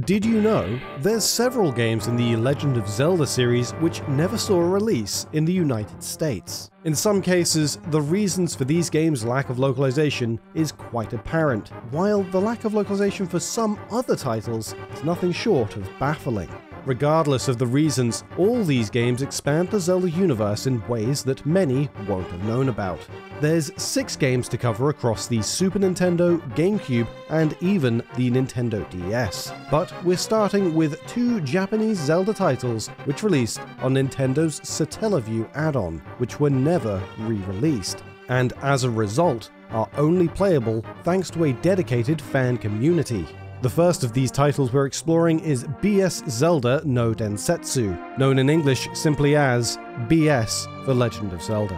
Did you know there's several games in the Legend of Zelda series which never saw a release in the United States? In some cases, the reasons for these games' lack of localization is quite apparent, while the lack of localization for some other titles is nothing short of baffling. Regardless of the reasons, all these games expand the Zelda universe in ways that many won't have known about. There's 6 games to cover across the Super Nintendo, GameCube, and even the Nintendo DS. But we're starting with 2 Japanese Zelda titles which released on Nintendo's Satellaview add-on, which were never re-released, and as a result, are only playable thanks to a dedicated fan community. The first of these titles we're exploring is BS Zelda no Densetsu, known in English simply as BS: The Legend of Zelda.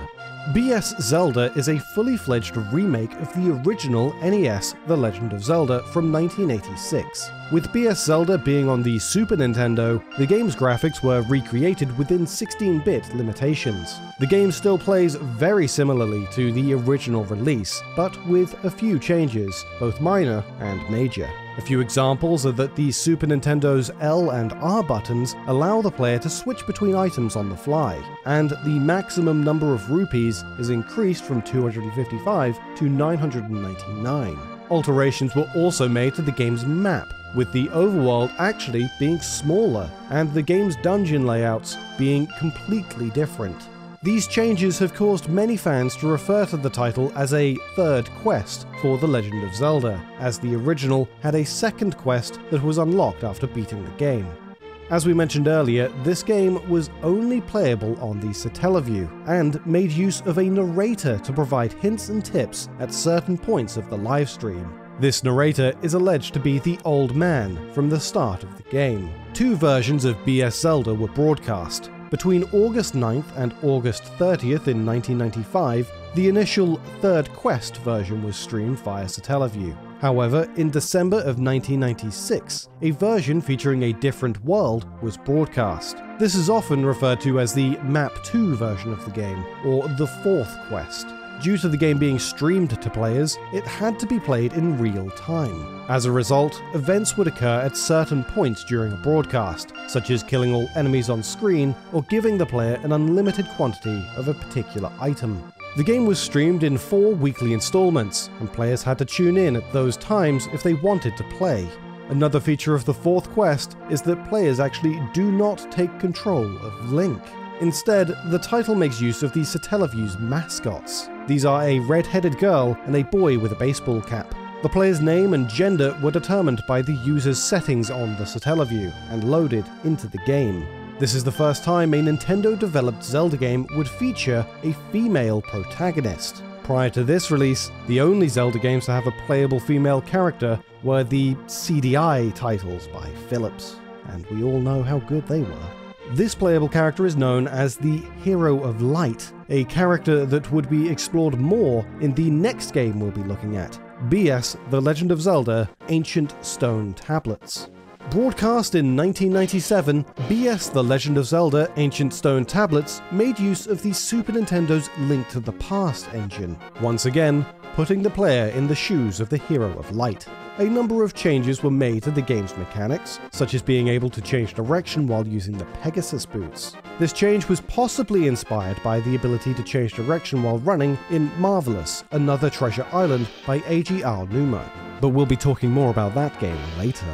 BS Zelda is a fully fledged remake of the original NES The Legend of Zelda from 1986. With BS Zelda being on the Super Nintendo, the game's graphics were recreated within 16-bit limitations. The game still plays very similarly to the original release, but with a few changes, both minor and major. A few examples are that the Super Nintendo's L and R buttons allow the player to switch between items on the fly, and the maximum number of rupees is increased from 255 to 999. Alterations were also made to the game's map, with the overworld actually being smaller, and the game's dungeon layouts being completely different. These changes have caused many fans to refer to the title as a third quest for The Legend of Zelda, as the original had a second quest that was unlocked after beating the game. As we mentioned earlier, this game was only playable on the Satellaview, and made use of a narrator to provide hints and tips at certain points of the livestream. This narrator is alleged to be the Old Man from the start of the game. 2 versions of BS Zelda were broadcast. Between August 9th and August 30th in 1995, the initial third quest version was streamed via Satellaview. However, in December of 1996, a version featuring a different world was broadcast. This is often referred to as the Map 2 version of the game, or the fourth quest. Due to the game being streamed to players, it had to be played in real time. As a result, events would occur at certain points during a broadcast, such as killing all enemies on screen or giving the player an unlimited quantity of a particular item. The game was streamed in 4 weekly installments, and players had to tune in at those times if they wanted to play. Another feature of the fourth quest is that players actually do not take control of Link. Instead, the title makes use of the Satellaview's mascots. These are a red-headed girl and a boy with a baseball cap. The player's name and gender were determined by the user's settings on the Satellaview and loaded into the game. This is the first time a Nintendo-developed Zelda game would feature a female protagonist. Prior to this release, the only Zelda games to have a playable female character were the CDI titles by Philips, and we all know how good they were. This playable character is known as the Hero of Light, a character that would be explored more in the next game we'll be looking at, BS: The Legend of Zelda Ancient Stone Tablets. Broadcast in 1997, BS: The Legend of Zelda Ancient Stone Tablets made use of the Super Nintendo's Link to the Past engine, once again putting the player in the shoes of the Hero of Light. A number of changes were made to the game's mechanics, such as being able to change direction while using the Pegasus boots. This change was possibly inspired by the ability to change direction while running in Marvelous: Another Treasure Island by Eiji Aonuma, but we'll be talking more about that game later.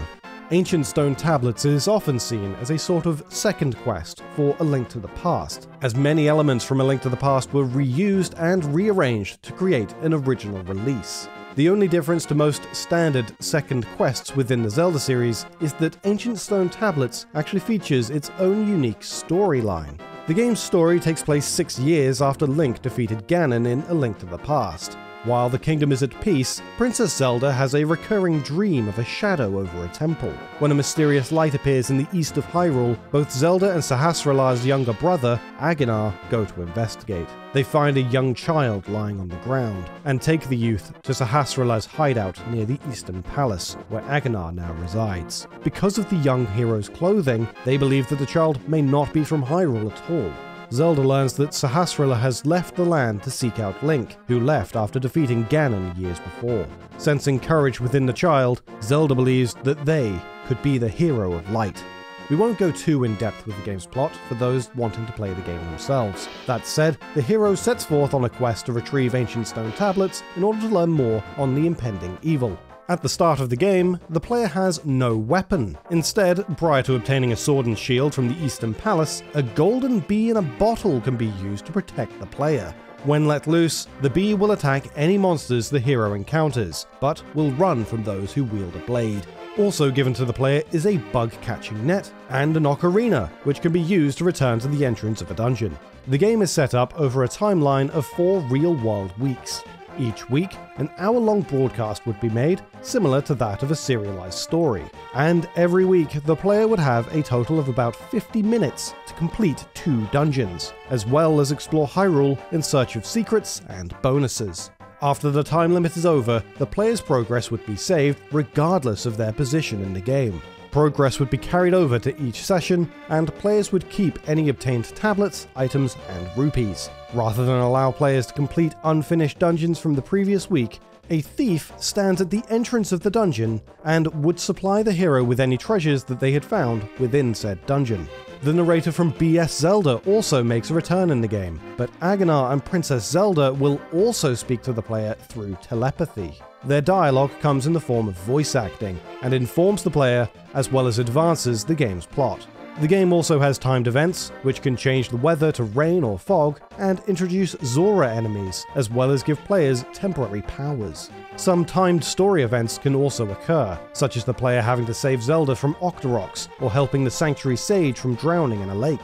Ancient Stone Tablets is often seen as a sort of second quest for A Link to the Past, as many elements from A Link to the Past were reused and rearranged to create an original release. The only difference to most standard second quests within the Zelda series is that Ancient Stone Tablets actually features its own unique storyline. The game's story takes place 6 years after Link defeated Ganon in A Link to the Past. While the kingdom is at peace, Princess Zelda has a recurring dream of a shadow over a temple. When a mysterious light appears in the east of Hyrule, both Zelda and Sahasrarla's younger brother, Aganar, go to investigate. They find a young child lying on the ground, and take the youth to Sahasrarla's hideout near the Eastern Palace, where Aganar now resides. Because of the young hero's clothing, they believe that the child may not be from Hyrule at all. Zelda learns that Sahasrarla has left the land to seek out Link, who left after defeating Ganon years before. Sensing courage within the child, Zelda believes that they could be the Hero of Light. We won't go too in-depth with the game's plot for those wanting to play the game themselves. That said, the hero sets forth on a quest to retrieve ancient stone tablets in order to learn more on the impending evil. At the start of the game, the player has no weapon. Instead, prior to obtaining a sword and shield from the Eastern Palace, a golden bee in a bottle can be used to protect the player. When let loose, the bee will attack any monsters the hero encounters, but will run from those who wield a blade. Also given to the player is a bug-catching net and an ocarina, which can be used to return to the entrance of a dungeon. The game is set up over a timeline of 4 real-world weeks. Each week, an hour-long broadcast would be made, similar to that of a serialized story. And every week, the player would have a total of about 50 minutes to complete 2 dungeons, as well as explore Hyrule in search of secrets and bonuses. After the time limit is over, the player's progress would be saved regardless of their position in the game. Progress would be carried over to each session, and players would keep any obtained tablets, items, and rupees. Rather than allow players to complete unfinished dungeons from the previous week, a thief stands at the entrance of the dungeon and would supply the hero with any treasures that they had found within said dungeon. The narrator from BS Zelda also makes a return in the game, but Aghanar and Princess Zelda will also speak to the player through telepathy. Their dialogue comes in the form of voice acting, and informs the player as well as advances the game's plot. The game also has timed events, which can change the weather to rain or fog, and introduce Zora enemies, as well as give players temporary powers. Some timed story events can also occur, such as the player having to save Zelda from Octoroks, or helping the Sanctuary Sage from drowning in a lake.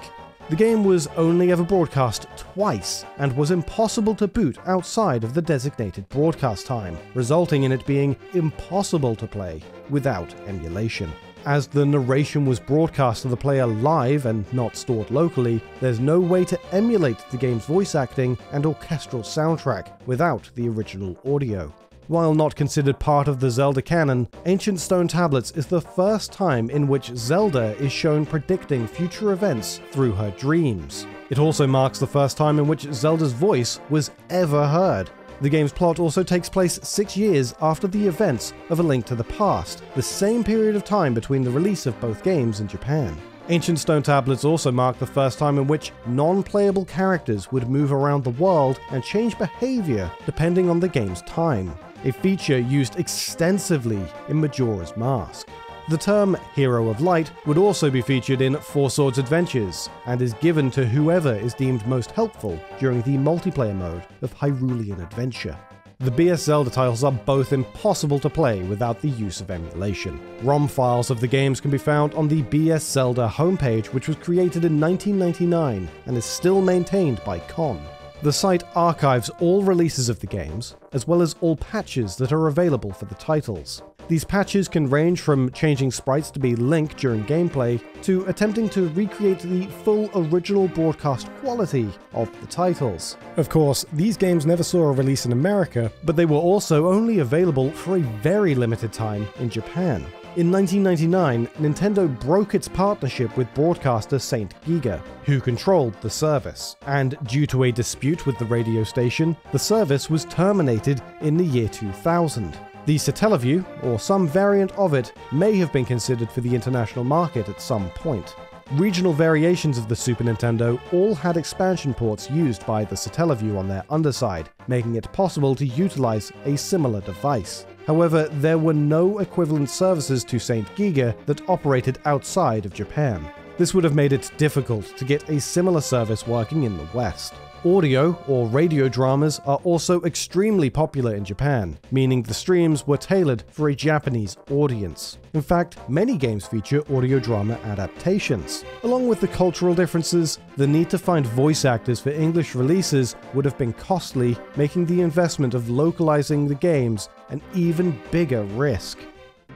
The game was only ever broadcast twice, and was impossible to boot outside of the designated broadcast time, resulting in it being impossible to play without emulation. As the narration was broadcast to the player live and not stored locally, there's no way to emulate the game's voice acting and orchestral soundtrack without the original audio. While not considered part of the Zelda canon, Ancient Stone Tablets is the first time in which Zelda is shown predicting future events through her dreams. It also marks the first time in which Zelda's voice was ever heard. The game's plot also takes place 6 years after the events of A Link to the Past, the same period of time between the release of both games in Japan. Ancient Stone Tablets also mark the first time in which non-playable characters would move around the world and change behavior depending on the game's time, a feature used extensively in Majora's Mask. The term Hero of Light would also be featured in Four Swords Adventures, and is given to whoever is deemed most helpful during the multiplayer mode of Hyrulean Adventure. The BS Zelda titles are both impossible to play without the use of emulation. ROM files of the games can be found on the BS Zelda homepage, which was created in 1999 and is still maintained by Con. The site archives all releases of the games, as well as all patches that are available for the titles. These patches can range from changing sprites to be Link during gameplay, to attempting to recreate the full original broadcast quality of the titles. Of course, these games never saw a release in America, but they were also only available for a very limited time in Japan. In 1999, Nintendo broke its partnership with broadcaster Saint Giga, who controlled the service, and due to a dispute with the radio station, the service was terminated in the year 2000. The Satellaview, or some variant of it, may have been considered for the international market at some point. Regional variations of the Super Nintendo all had expansion ports used by the Satellaview on their underside, making it possible to utilize a similar device. However, there were no equivalent services to Saint Giga that operated outside of Japan. This would have made it difficult to get a similar service working in the West. Audio or radio dramas are also extremely popular in Japan, meaning the streams were tailored for a Japanese audience. In fact, many games feature audio drama adaptations. Along with the cultural differences, the need to find voice actors for English releases would have been costly, making the investment of localizing the games an even bigger risk.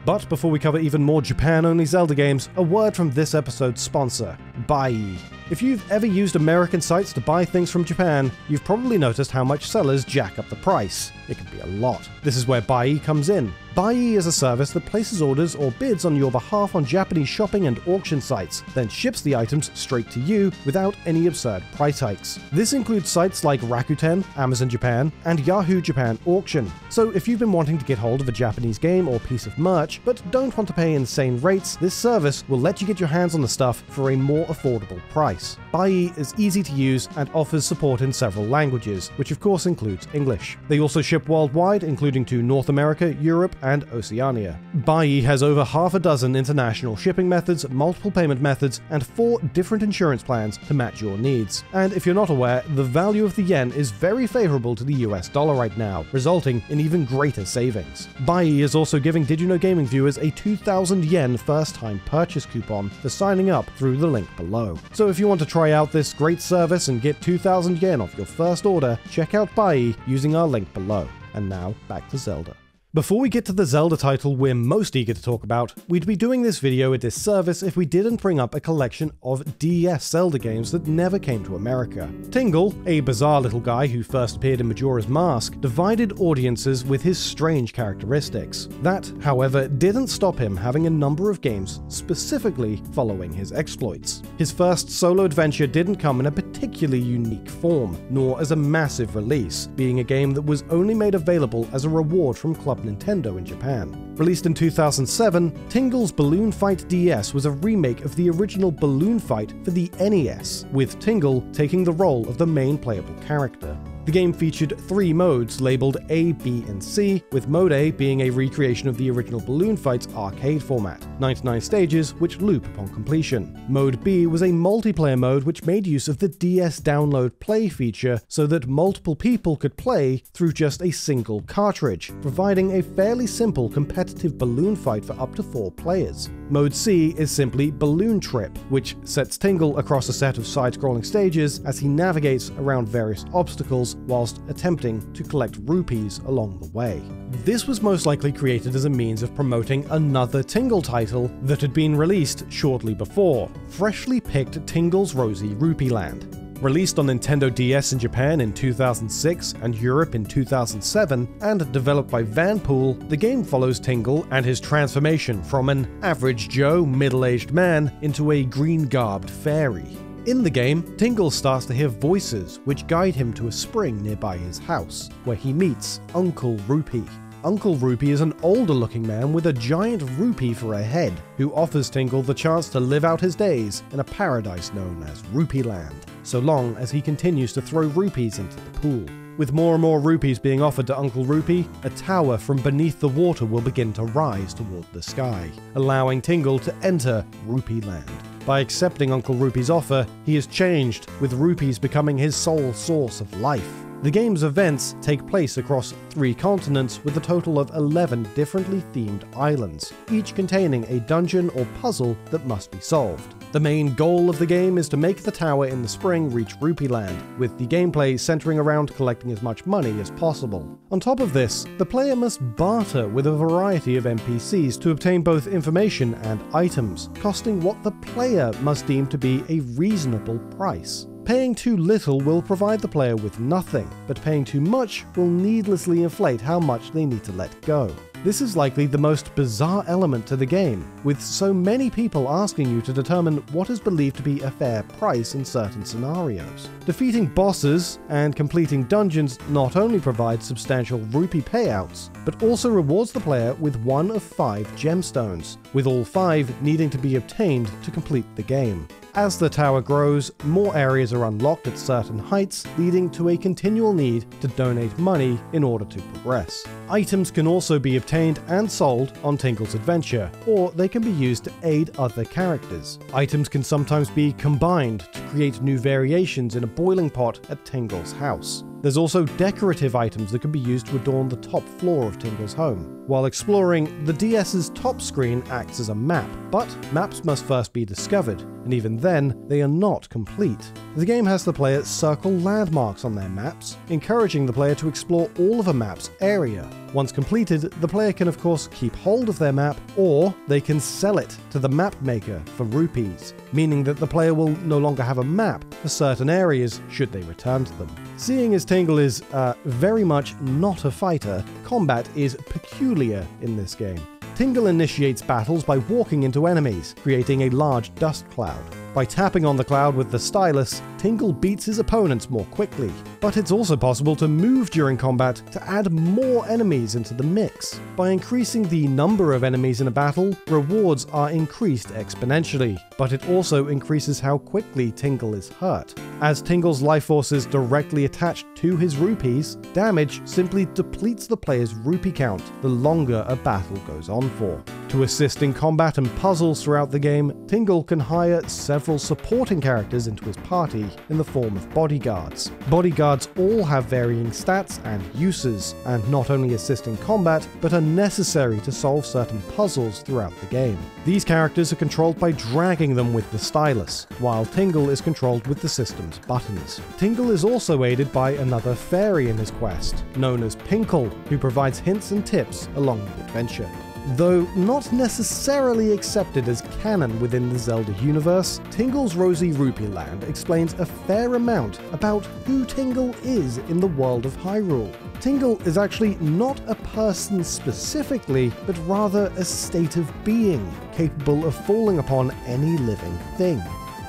But before we cover even more Japan-only Zelda games, a word from this episode's sponsor, Bye! If you've ever used American sites to buy things from Japan, you've probably noticed how much sellers jack up the price. It can be a lot. This is where Buy comes in. Buy is a service that places orders or bids on your behalf on Japanese shopping and auction sites, then ships the items straight to you without any absurd price hikes. This includes sites like Rakuten, Amazon Japan, and Yahoo Japan Auction. So if you've been wanting to get hold of a Japanese game or piece of merch, but don't want to pay insane rates, this service will let you get your hands on the stuff for a more affordable price. Buy is easy to use and offers support in several languages, which of course includes English. They also ship worldwide, including to North America, Europe, and Oceania. Buy has over half a dozen international shipping methods, multiple payment methods, and 4 different insurance plans to match your needs. And if you're not aware, the value of the yen is very favorable to the US dollar right now, resulting in even greater savings. Buy is also giving DidYouKnowGaming viewers a 2,000 yen first-time purchase coupon for signing up through the link below. So if you want to try out this great service and get 2,000 yen off your first order, check out Buy using our link below. And now, back to Zelda. Before we get to the Zelda title we're most eager to talk about, we'd be doing this video a disservice if we didn't bring up a collection of DS Zelda games that never came to America. Tingle, a bizarre little guy who first appeared in Majora's Mask, divided audiences with his strange characteristics. That, however, didn't stop him having a number of games specifically following his exploits. His first solo adventure didn't come in a particularly unique form, nor as a massive release, being a game that was only made available as a reward from Club Nintendo in Japan. Released in 2007, Tingle's Balloon Fight DS was a remake of the original Balloon Fight for the NES, with Tingle taking the role of the main playable character. The game featured 3 modes labeled A, B, and C, with Mode A being a recreation of the original Balloon Fight's arcade format, 99 stages which loop upon completion. Mode B was a multiplayer mode which made use of the DS Download Play feature so that multiple people could play through just a single cartridge, providing a fairly simple competitive balloon fight for up to 4 players. Mode C is simply Balloon Trip, which sets Tingle across a set of side-scrolling stages as he navigates around various obstacles whilst attempting to collect rupees along the way. This was most likely created as a means of promoting another Tingle title that had been released shortly before, freshly picked Tingle's Rosy Rupeeland. Released on Nintendo DS in Japan in 2006 and Europe in 2007, and developed by Vanpool, the game follows Tingle and his transformation from an average Joe middle-aged man into a green-garbed fairy. In the game, Tingle starts to hear voices which guide him to a spring nearby his house, where he meets Uncle Rupee. Uncle Rupee is an older-looking man with a giant rupee for a head, who offers Tingle the chance to live out his days in a paradise known as Rupeeland, so long as he continues to throw rupees into the pool. With more and more rupees being offered to Uncle Rupee, a tower from beneath the water will begin to rise toward the sky, allowing Tingle to enter Rupeeland. By accepting Uncle Rupee's offer, he is changed, with rupees becoming his sole source of life. The game's events take place across 3 continents with a total of 11 differently themed islands, each containing a dungeon or puzzle that must be solved. The main goal of the game is to make the tower in the spring reach Rupeeland, with the gameplay centering around collecting as much money as possible. On top of this, the player must barter with a variety of NPCs to obtain both information and items, costing what the player must deem to be a reasonable price. Paying too little will provide the player with nothing, but paying too much will needlessly inflate how much they need to let go. This is likely the most bizarre element to the game, with so many people asking you to determine what is believed to be a fair price in certain scenarios. Defeating bosses and completing dungeons not only provides substantial rupee payouts, but also rewards the player with 1 of 5 gemstones, with all 5 needing to be obtained to complete the game. As the tower grows, more areas are unlocked at certain heights, leading to a continual need to donate money in order to progress. Items can also be obtained and sold on Tingle's adventure, or they can be used to aid other characters. Items can sometimes be combined to create new variations in a boiling pot at Tingle's house. There's also decorative items that can be used to adorn the top floor of Tingle's home. While exploring, the DS's top screen acts as a map, but maps must first be discovered, and even then, they are not complete. The game has the player circle landmarks on their maps, encouraging the player to explore all of a map's area. Once completed, the player can of course keep hold of their map, or they can sell it to the map maker for rupees, meaning that the player will no longer have a map for certain areas should they return to them. Seeing as Tingle is very much not a fighter, combat is peculiar in this game. Tingle initiates battles by walking into enemies, creating a large dust cloud. By tapping on the cloud with the stylus, Tingle beats his opponents more quickly. But it's also possible to move during combat to add more enemies into the mix. By increasing the number of enemies in a battle, rewards are increased exponentially, but it also increases how quickly Tingle is hurt. As Tingle's life force is directly attached to his rupees, damage simply depletes the player's rupee count the longer a battle goes on for. To assist in combat and puzzles throughout the game, Tingle can hire several supporting characters into his party in the form of bodyguards. Bodyguards all have varying stats and uses, and not only assist in combat, but are necessary to solve certain puzzles throughout the game. These characters are controlled by dragging them with the stylus, while Tingle is controlled with the system's buttons. Tingle is also aided by another fairy in his quest, known as Pinkle, who provides hints and tips along the adventure. Though not necessarily accepted as canon within the Zelda universe, Tingle's Rosy Rupeeland explains a fair amount about who Tingle is in the world of Hyrule. Tingle is actually not a person specifically, but rather a state of being, capable of falling upon any living thing.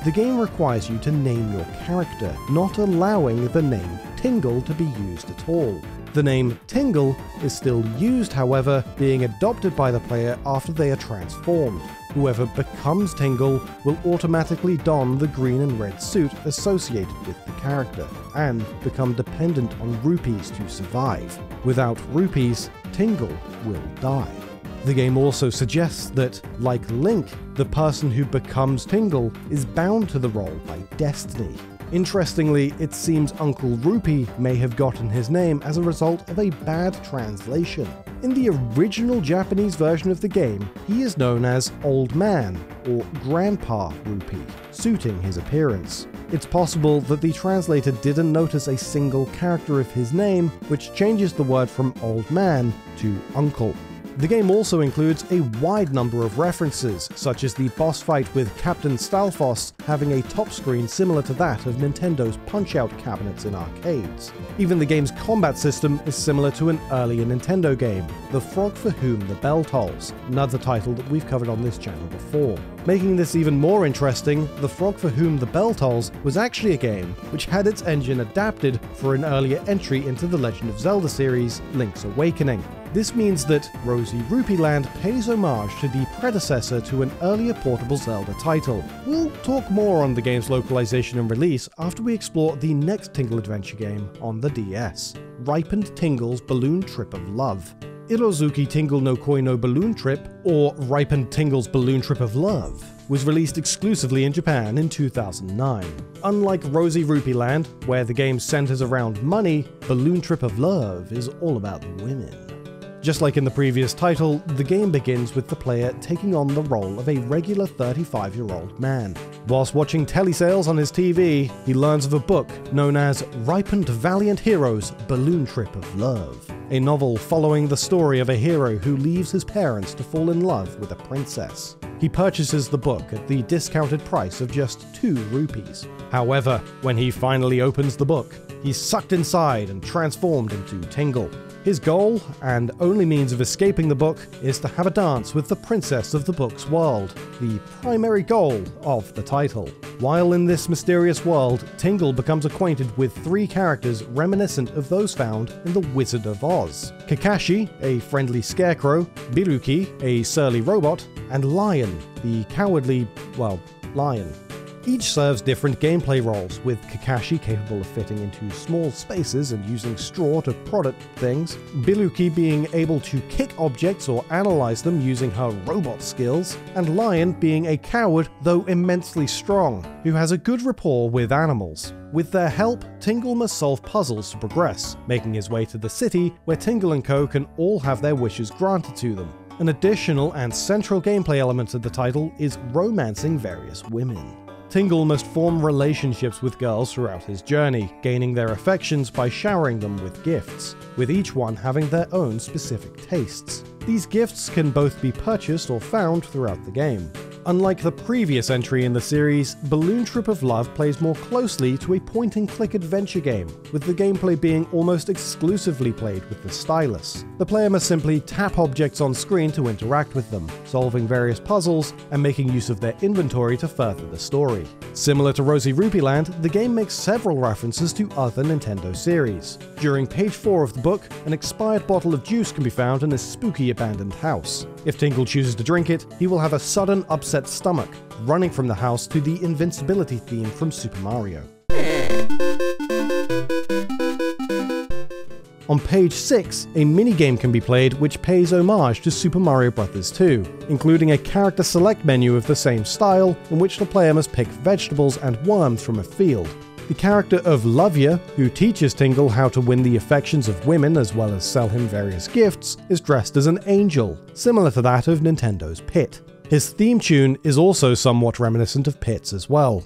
The game requires you to name your character, not allowing the name Tingle to be used at all. The name Tingle is still used, however, being adopted by the player after they are transformed. Whoever becomes Tingle will automatically don the green and red suit associated with the character, and become dependent on rupees to survive. Without rupees, Tingle will die. The game also suggests that, like Link, the person who becomes Tingle is bound to the role by destiny. Interestingly, it seems Uncle Rupee may have gotten his name as a result of a bad translation. In the original Japanese version of the game, he is known as Old Man, or Grandpa Rupee, suiting his appearance. It's possible that the translator didn't notice a single character of his name, which changes the word from Old Man to Uncle. The game also includes a wide number of references, such as the boss fight with Captain Stalfos having a top screen similar to that of Nintendo's Punch-Out cabinets in arcades. Even the game's combat system is similar to an earlier Nintendo game, The Frog for Whom the Bell Tolls, another title that we've covered on this channel before. Making this even more interesting, The Frog for Whom the Bell Tolls was actually a game which had its engine adapted for an earlier entry into the Legend of Zelda series, Link's Awakening. This means that Rosy Rupeeland pays homage to the predecessor to an earlier portable Zelda title. We'll talk more on the game's localization and release after we explore the next Tingle adventure game on the DS, Ripened Tingle's Balloon Trip of Love. Irozuki Tingle no Koi no Balloon Trip, or Ripened Tingle's Balloon Trip of Love, was released exclusively in Japan in 2009. Unlike Rosy Rupeeland, where the game centers around money, Balloon Trip of Love is all about women. Just like in the previous title, the game begins with the player taking on the role of a regular 35-year-old man. Whilst watching telesales on his TV, he learns of a book known as Ripened Valiant Hero's Balloon Trip of Love, a novel following the story of a hero who leaves his parents to fall in love with a princess. He purchases the book at the discounted price of just 2 rupees. However, when he finally opens the book, he's sucked inside and transformed into Tingle. His goal, and only means of escaping the book, is to have a dance with the princess of the book's world, the primary goal of the title. While in this mysterious world, Tingle becomes acquainted with 3 characters reminiscent of those found in The Wizard of Oz. Kakashi, a friendly scarecrow, Biruki, a surly robot, and Lion, the cowardly, lion. Each serves different gameplay roles, with Kakashi capable of fitting into small spaces and using straw to prod at things, Biluki being able to kick objects or analyze them using her robot skills, and Lion being a coward though immensely strong, who has a good rapport with animals. With their help, Tingle must solve puzzles to progress, making his way to the city where Tingle and Co can all have their wishes granted to them. An additional and central gameplay element of the title is romancing various women. Tingle must form relationships with girls throughout his journey, gaining their affections by showering them with gifts, with each one having their own specific tastes. These gifts can both be purchased or found throughout the game. Unlike the previous entry in the series, Balloon Trip of Love plays more closely to a point-and-click adventure game, with the gameplay being almost exclusively played with the stylus. The player must simply tap objects on screen to interact with them, solving various puzzles and making use of their inventory to further the story. Similar to Rosy Rupeeland, the game makes several references to other Nintendo series. During page 4 of the book, an expired bottle of juice can be found in a spooky abandoned house. If Tingle chooses to drink it, he will have a sudden upset stomach, running from the house to the invincibility theme from Super Mario. On page 6, a minigame can be played which pays homage to Super Mario Bros. 2, including a character select menu of the same style in which the player must pick vegetables and worms from a field. The character of Lovia, who teaches Tingle how to win the affections of women as well as sell him various gifts, is dressed as an angel, similar to that of Nintendo's Pit. His theme tune is also somewhat reminiscent of Pit's as well.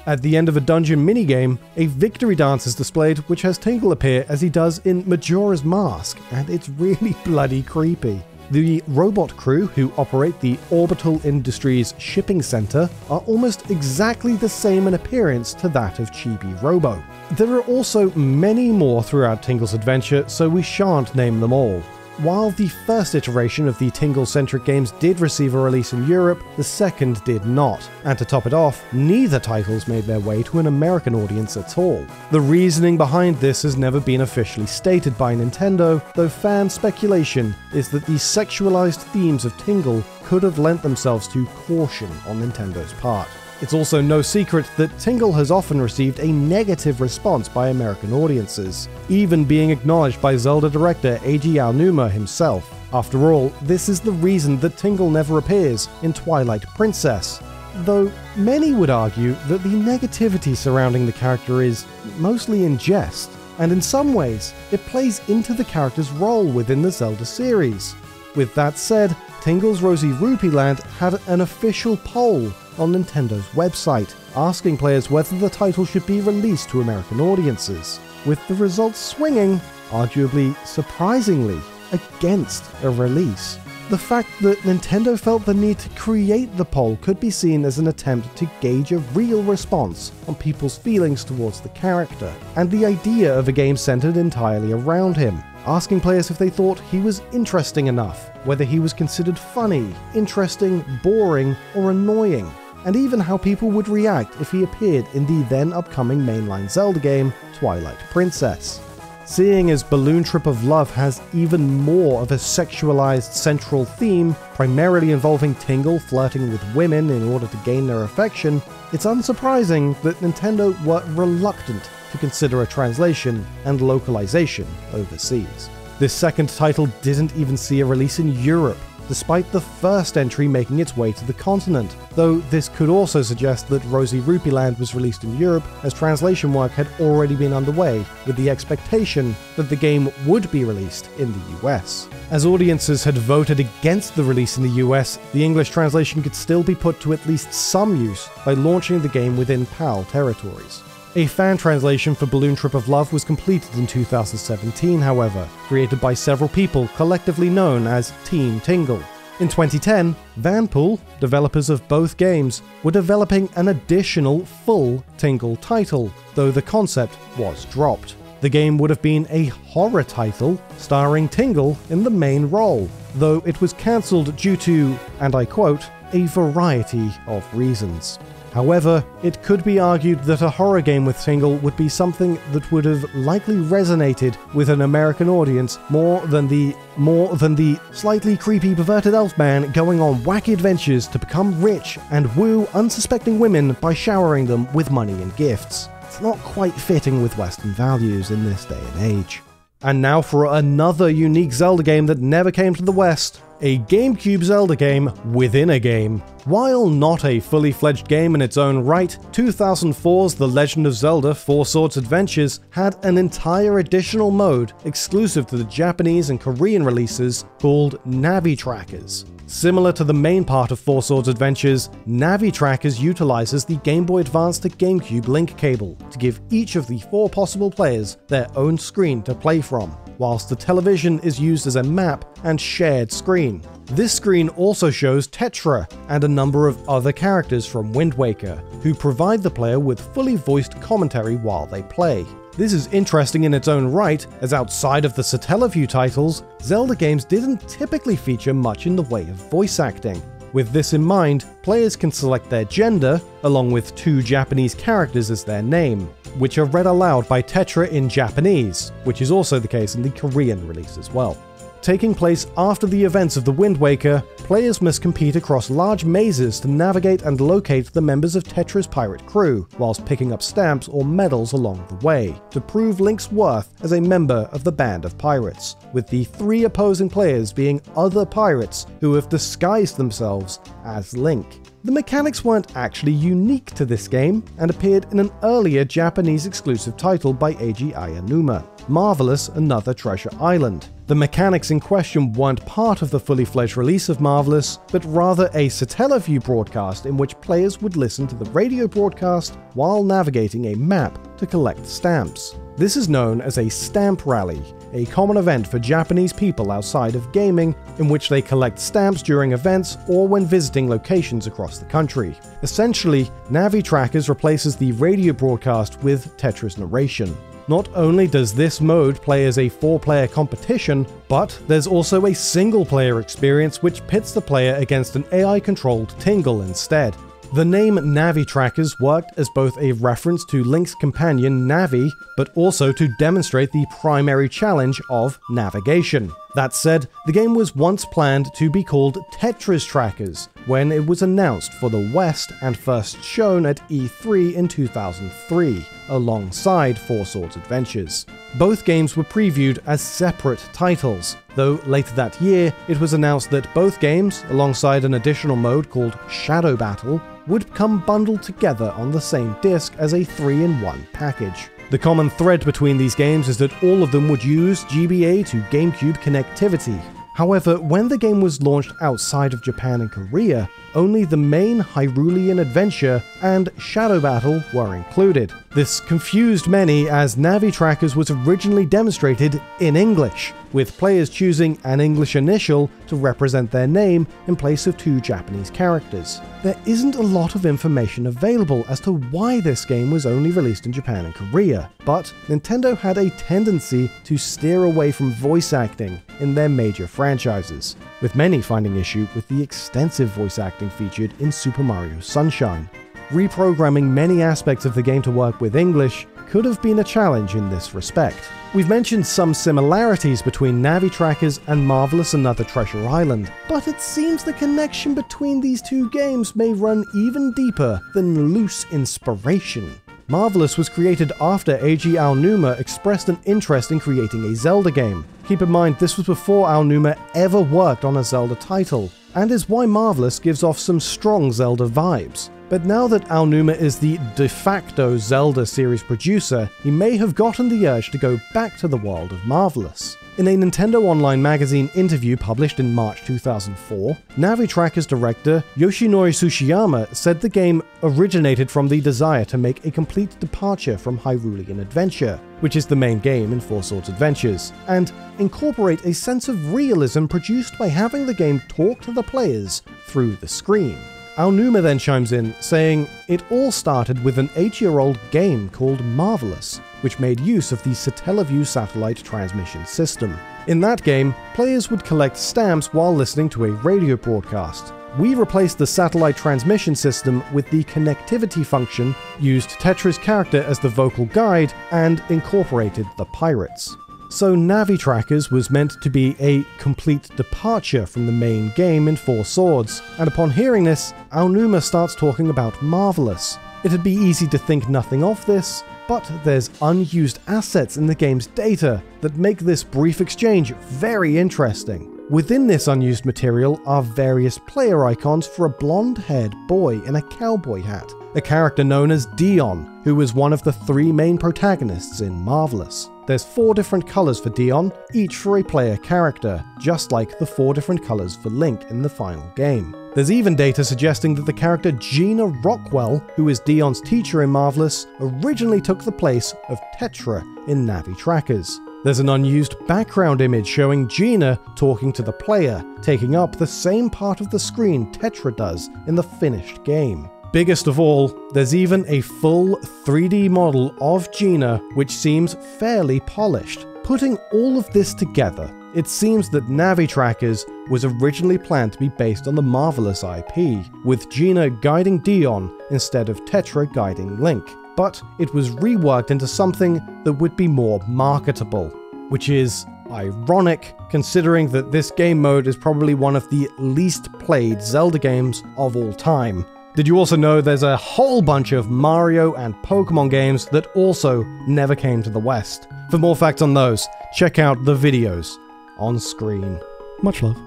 At the end of a dungeon minigame, a victory dance is displayed which has Tingle appear as he does in Majora's Mask, and it's really bloody creepy. The robot crew who operate the Orbital Industries shipping center are almost exactly the same in appearance to that of Chibi Robo. There are also many more throughout Tingle's adventure, so we shan't name them all. While the first iteration of the Tingle-centric games did receive a release in Europe, the second did not, and to top it off, neither titles made their way to an American audience at all. The reasoning behind this has never been officially stated by Nintendo, though fan speculation is that the sexualized themes of Tingle could have lent themselves to caution on Nintendo's part. It's also no secret that Tingle has often received a negative response by American audiences, even being acknowledged by Zelda director Eiji Aonuma himself. After all, this is the reason that Tingle never appears in Twilight Princess, though many would argue that the negativity surrounding the character is mostly in jest, and in some ways, it plays into the character's role within the Zelda series. With that said, Tingle's Rosy Rupeeland had an official poll on Nintendo's website, asking players whether the title should be released to American audiences, with the results swinging, arguably surprisingly, against a release. The fact that Nintendo felt the need to create the poll could be seen as an attempt to gauge a real response on people's feelings towards the character, and the idea of a game centered entirely around him, asking players if they thought he was interesting enough, whether he was considered funny, interesting, boring, or annoying, and even how people would react if he appeared in the then upcoming mainline Zelda game, Twilight Princess. Seeing as Balloon Trip of Love has even more of a sexualized central theme, primarily involving Tingle flirting with women in order to gain their affection, it's unsurprising that Nintendo were reluctant to consider a translation and localization overseas. This second title didn't even see a release in Europe, despite the first entry making its way to the continent, though this could also suggest that Rosy Rupeeland was released in Europe as translation work had already been underway, with the expectation that the game would be released in the US. As audiences had voted against the release in the US, the English translation could still be put to at least some use by launching the game within PAL territories. A fan translation for Balloon Trip of Love was completed in 2017, however, created by several people collectively known as Team Tingle. In 2010, Vanpool, developers of both games, were developing an additional full Tingle title, though the concept was dropped. The game would have been a horror title, starring Tingle in the main role, though it was cancelled due to, and I quote, a variety of reasons. However, it could be argued that a horror game with Tingle would be something that would have likely resonated with an American audience more than the slightly creepy perverted elf man going on wacky adventures to become rich and woo unsuspecting women by showering them with money and gifts. It's not quite fitting with Western values in this day and age. And now for another unique Zelda game that never came to the West. A GameCube Zelda game within a game. While not a fully fledged game in its own right, 2004's The Legend of Zelda 4 Swords Adventures had an entire additional mode exclusive to the Japanese and Korean releases called Navi Trackers. Similar to the main part of 4 Swords Adventures, Navi Trackers utilizes the Game Boy Advance to GameCube link cable to give each of the 4 possible players their own screen to play from, whilst the television is used as a map and shared screen. This screen also shows Tetra and a number of other characters from Wind Waker, who provide the player with fully voiced commentary while they play. This is interesting in its own right, as outside of the Satellaview titles, Zelda games didn't typically feature much in the way of voice acting. With this in mind, players can select their gender, along with 2 Japanese characters as their name, which are read aloud by Tetra in Japanese, which is also the case in the Korean release as well. Taking place after the events of the Wind Waker, players must compete across large mazes to navigate and locate the members of Tetra's pirate crew, whilst picking up stamps or medals along the way, to prove Link's worth as a member of the band of pirates, with the 3 opposing players being other pirates who have disguised themselves as Link. The mechanics weren't actually unique to this game, and appeared in an earlier Japanese exclusive title by Eiji Aonuma, Marvelous Another Treasure Island. The mechanics in question weren't part of the fully fledged release of Marvelous, but rather a Satellaview broadcast in which players would listen to the radio broadcast while navigating a map to collect stamps. This is known as a stamp rally, a common event for Japanese people outside of gaming, in which they collect stamps during events or when visiting locations across the country. Essentially, Navi Trackers replaces the radio broadcast with Tetra's narration. Not only does this mode play as a 4-player competition, but there's also a single-player experience which pits the player against an AI-controlled Tingle instead. The name Navi Trackers worked as both a reference to Link's companion Navi, but also to demonstrate the primary challenge of navigation. That said, the game was once planned to be called Tetra's Trackers when it was announced for the West and first shown at E3 in 2003, alongside 4 Swords Adventures. Both games were previewed as separate titles, though later that year it was announced that both games, alongside an additional mode called Shadow Battle, would come bundled together on the same disc as a 3-in-1 package. The common thread between these games is that all of them would use GBA to GameCube connectivity. However, when the game was launched outside of Japan and Korea, only the main Hyrulean Adventure and Shadow Battle were included. This confused many, as Navi Trackers was originally demonstrated in English, with players choosing an English initial to represent their name in place of 2 Japanese characters. There isn't a lot of information available as to why this game was only released in Japan and Korea, but Nintendo had a tendency to steer away from voice acting in their major franchises, with many finding issue with the extensive voice acting featured in Super Mario Sunshine. Reprogramming many aspects of the game to work with English could have been a challenge in this respect. We've mentioned some similarities between Navi Trackers and Marvelous Another Treasure Island, but it seems the connection between these 2 games may run even deeper than loose inspiration. Marvelous was created after Eiji Aonuma expressed an interest in creating a Zelda game. Keep in mind, this was before Aonuma ever worked on a Zelda title, and is why Marvelous gives off some strong Zelda vibes. But now that Aonuma is the de facto Zelda series producer, he may have gotten the urge to go back to the world of Marvelous. In a Nintendo Online magazine interview published in March 2004, Navi Trackers director Yoshinori Tsuchiyama said the game originated from the desire to make a complete departure from Hyrulean Adventure, which is the main game in 4 Swords Adventures, and incorporate a sense of realism produced by having the game talk to the players through the screen. Aonuma then chimes in, saying, "It all started with an 8-year-old game called Marvelous, which made use of the Satellaview satellite transmission system. In that game, players would collect stamps while listening to a radio broadcast. we replaced the satellite transmission system with the connectivity function, used Tetra's character as the vocal guide, and incorporated the pirates. So Navi Trackers was meant to be a complete departure from the main game in Four Swords, and upon hearing this, Aonuma starts talking about Marvelous. It'd be easy to think nothing of this, but there's unused assets in the game's data that make this brief exchange very interesting. Within this unused material are various player icons for a blonde-haired boy in a cowboy hat, a character known as Dion, who was one of the 3 main protagonists in Marvelous. There's 4 different colors for Dion, each for a player character, just like the 4 different colors for Link in the final game. There's even data suggesting that the character Gina Rockwell, who is Dion's teacher in Marvelous, originally took the place of Tetra in Navi Trackers. There's an unused background image showing Gina talking to the player, taking up the same part of the screen Tetra does in the finished game. Biggest of all, there's even a full 3D model of Gina which seems fairly polished. Putting all of this together, it seems that Navi Trackers was originally planned to be based on the Marvelous IP, with Gina guiding Dion instead of Tetra guiding Link. But it was reworked into something that would be more marketable, which is ironic considering that this game mode is probably one of the least played Zelda games of all time. Did you also know there's a whole bunch of Mario and Pokemon games that also never came to the West? For more facts on those, check out the videos on screen. Much love.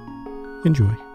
Enjoy.